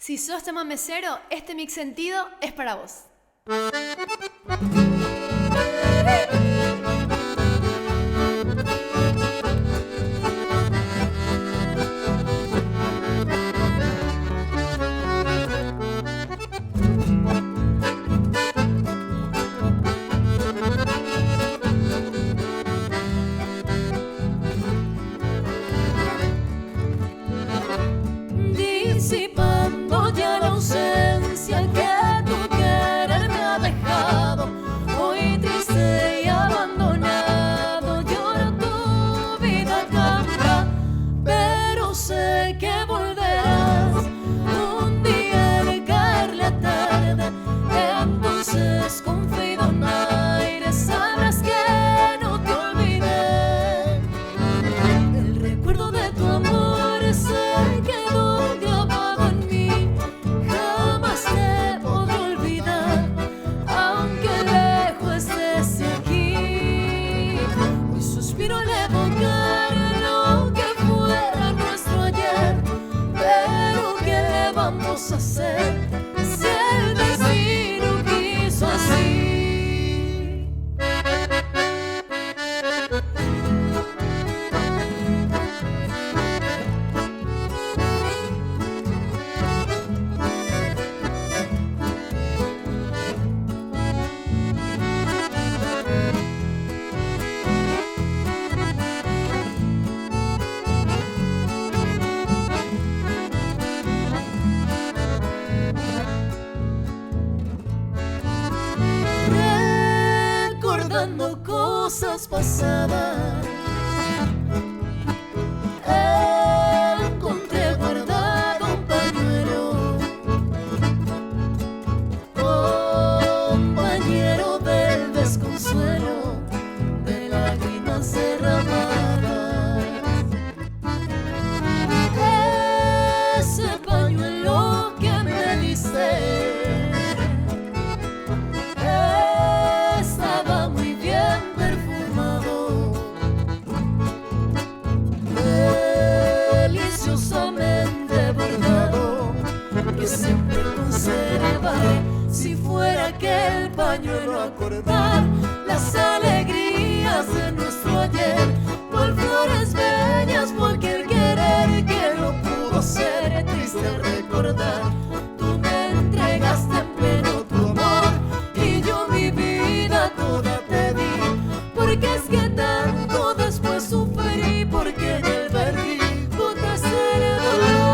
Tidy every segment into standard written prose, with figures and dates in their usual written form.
Si sos tema mesero, este mix sentido es para vos. Disipando ya la ausencia que tu querer me ha dejado, hoy triste y abandonado, llora tu vida cambia, pero sé que volverás un día al caer la tarde, entonces confío en aire, sabrás que no te olvidé, el recuerdo de tu amor se quedó grabado en mí, jamás te podré olvidar, aunque lejos estés de aquí. Hoy suspiro al evocar lo que fuera nuestro ayer, pero ¿qué le vamos a hacer si el destino quiso así? Recordando cosas pasadas, encontré guardado un pañuelo, compañero del desconsuelo, de lágrimas derramadas. Ese pañuelo que me diste estaba muy bien perfumado, deliciosamente bordado, que siempre conservaré. Si fuera aquel pañuelo acordar las alegrías de nuestro ayer, por flores bellas, cualquier querer que no pudo ser, triste recordar. Tú me entregaste en pleno tu amor y yo mi vida toda te di, porque es que tanto después sufrí, porque en el perdí pude ser el dolor.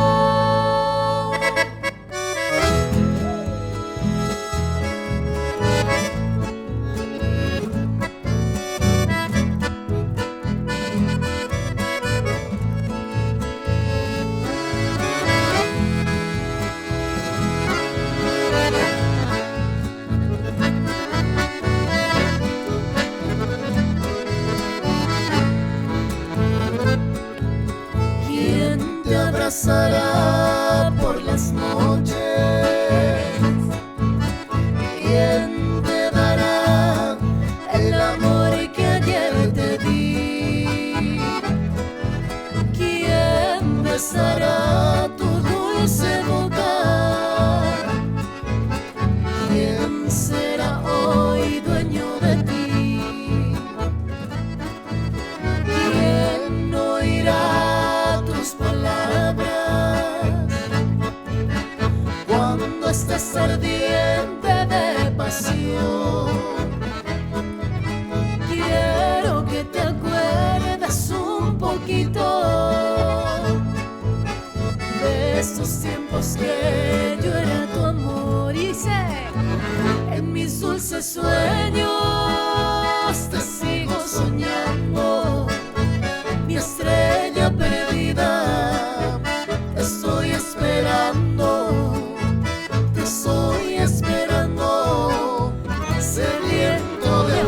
¿Quién te abrazará por las noches? ¿Quién te dará el amor que ayer te di? ¿Quién besará tu dulce boca? ¿Quién será hoy dueño de ti? ¿Quién oirá tus palabras cuando estés ardiente de pasión? Quiero que te acuerdes un poquito de esos tiempos que yo era tu amor, y sé, en mis dulces sueños te sigo soñando, mi estrella perdida, te estoy esperando, te estoy esperando, sediento de